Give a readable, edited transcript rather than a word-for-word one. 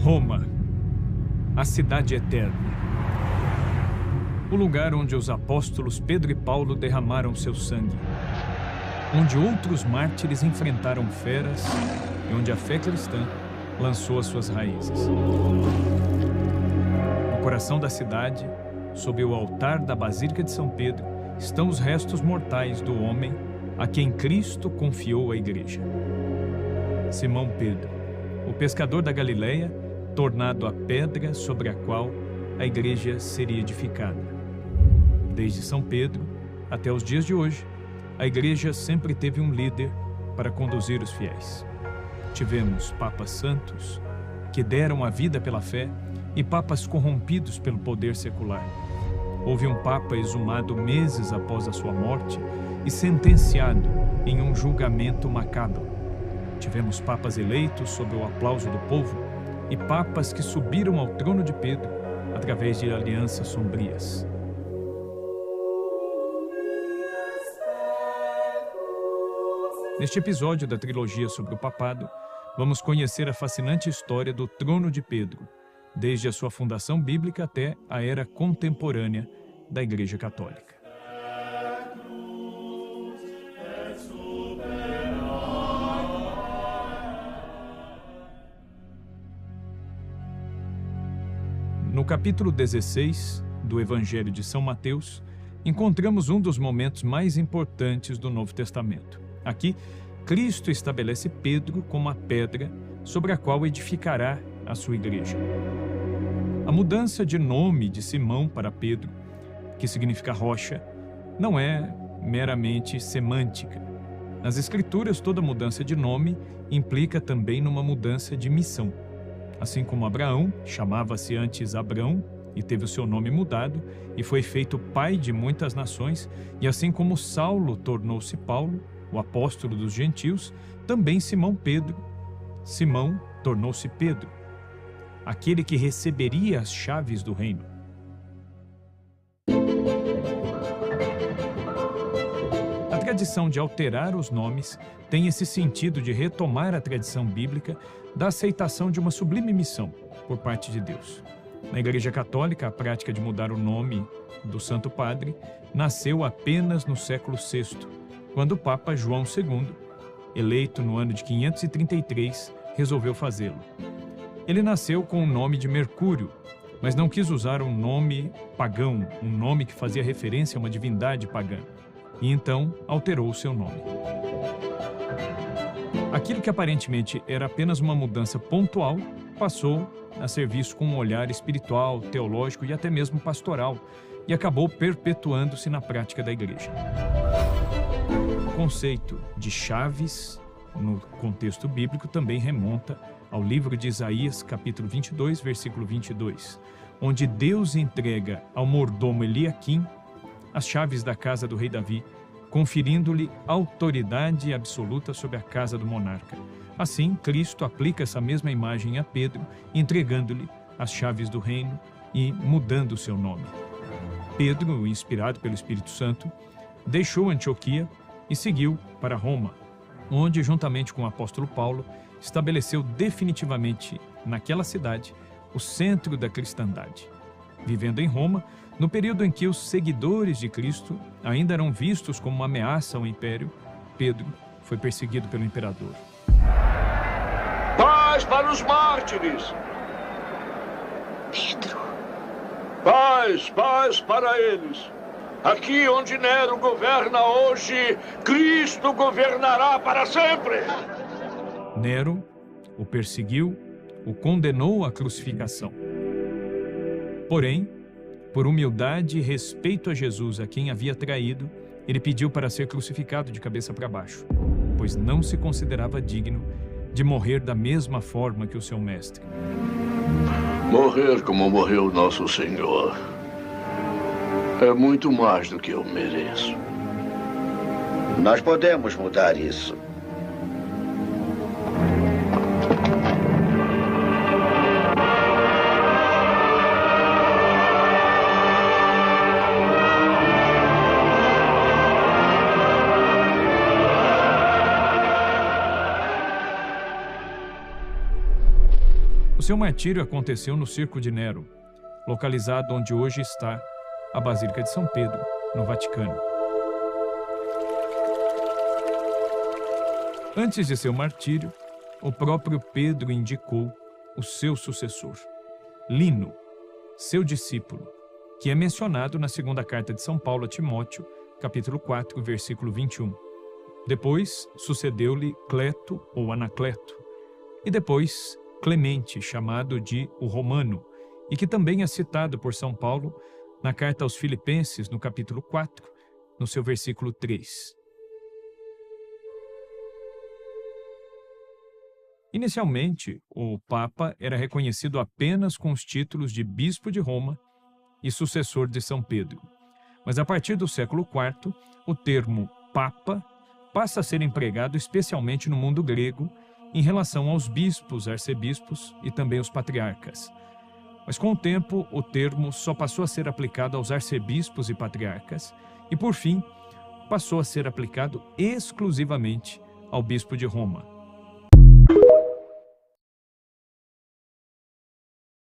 Roma, a cidade eterna. O lugar onde os apóstolos Pedro e Paulo derramaram seu sangue. Onde outros mártires enfrentaram feras e onde a fé cristã lançou as suas raízes. No coração da cidade, sob o altar da Basílica de São Pedro, estão os restos mortais do homem a quem Cristo confiou a igreja. Simão Pedro, o pescador da Galileia, tornado a pedra sobre a qual a igreja seria edificada. Desde São Pedro até os dias de hoje, a igreja sempre teve um líder para conduzir os fiéis. Tivemos papas santos, que deram a vida pela fé, e papas corrompidos pelo poder secular. Houve um papa exumado meses após a sua morte e sentenciado em um julgamento macabro. Tivemos papas eleitos sob o aplauso do povo e papas que subiram ao trono de Pedro através de alianças sombrias. Neste episódio da trilogia sobre o papado, vamos conhecer a fascinante história do trono de Pedro, desde a sua fundação bíblica até a era contemporânea da Igreja Católica. No capítulo 16 do Evangelho de São Mateus, encontramos um dos momentos mais importantes do Novo Testamento. Aqui, Cristo estabelece Pedro como a pedra sobre a qual edificará a sua igreja. A mudança de nome de Simão para Pedro, que significa rocha, não é meramente semântica. Nas Escrituras, toda mudança de nome implica também numa mudança de missão. Assim como Abraão chamava-se antes Abrão e teve o seu nome mudado e foi feito pai de muitas nações, e assim como Saulo tornou-se Paulo, o apóstolo dos gentios, também Simão tornou-se Pedro, aquele que receberia as chaves do reino. A tradição de alterar os nomes tem esse sentido de retomar a tradição bíblica da aceitação de uma sublime missão por parte de Deus. Na Igreja Católica, a prática de mudar o nome do Santo Padre nasceu apenas no século VI, quando o Papa João II, eleito no ano de 533, resolveu fazê-lo. Ele nasceu com o nome de Mercúrio, mas não quis usar um nome pagão, um nome que fazia referência a uma divindade pagã, e então alterou o seu nome. Aquilo que aparentemente era apenas uma mudança pontual, passou a ser visto com um olhar espiritual, teológico e até mesmo pastoral, e acabou perpetuando-se na prática da igreja. O conceito de chaves, no contexto bíblico, também remonta ao livro de Isaías, capítulo 22, versículo 22, onde Deus entrega ao mordomo Eliaquim as chaves da casa do rei Davi, conferindo-lhe autoridade absoluta sobre a casa do monarca. Assim, Cristo aplica essa mesma imagem a Pedro, entregando-lhe as chaves do reino e mudando o seu nome. Pedro, inspirado pelo Espírito Santo, deixou Antioquia e seguiu para Roma, onde, juntamente com o apóstolo Paulo, estabeleceu definitivamente naquela cidade o centro da cristandade. Vivendo em Roma, no período em que os seguidores de Cristo ainda eram vistos como uma ameaça ao império, Pedro foi perseguido pelo imperador. Paz para os mártires! Pedro! Paz para eles! Aqui onde Nero governa hoje, Cristo governará para sempre! Nero o perseguiu, o condenou à crucificação. Porém, por humildade e respeito a Jesus, a quem havia traído, ele pediu para ser crucificado de cabeça para baixo, pois não se considerava digno de morrer da mesma forma que o seu mestre. Morrer como morreu nosso Senhor é muito mais do que eu mereço. Nós podemos mudar isso. O seu martírio aconteceu no Circo de Nero, localizado onde hoje está a Basílica de São Pedro, no Vaticano. Antes de seu martírio, o próprio Pedro indicou o seu sucessor, Lino, seu discípulo, que é mencionado na segunda carta de São Paulo a Timóteo, capítulo 4, versículo 21. Depois sucedeu-lhe Cleto ou Anacleto, e depois Clemente, chamado de o Romano, e que também é citado por São Paulo na carta aos Filipenses, no capítulo 4, no seu versículo 3. Inicialmente, o Papa era reconhecido apenas com os títulos de Bispo de Roma e sucessor de São Pedro. Mas a partir do século IV, o termo Papa passa a ser empregado especialmente no mundo grego em relação aos bispos, arcebispos e também os patriarcas. Mas com o tempo, o termo só passou a ser aplicado aos arcebispos e patriarcas e, por fim, passou a ser aplicado exclusivamente ao bispo de Roma.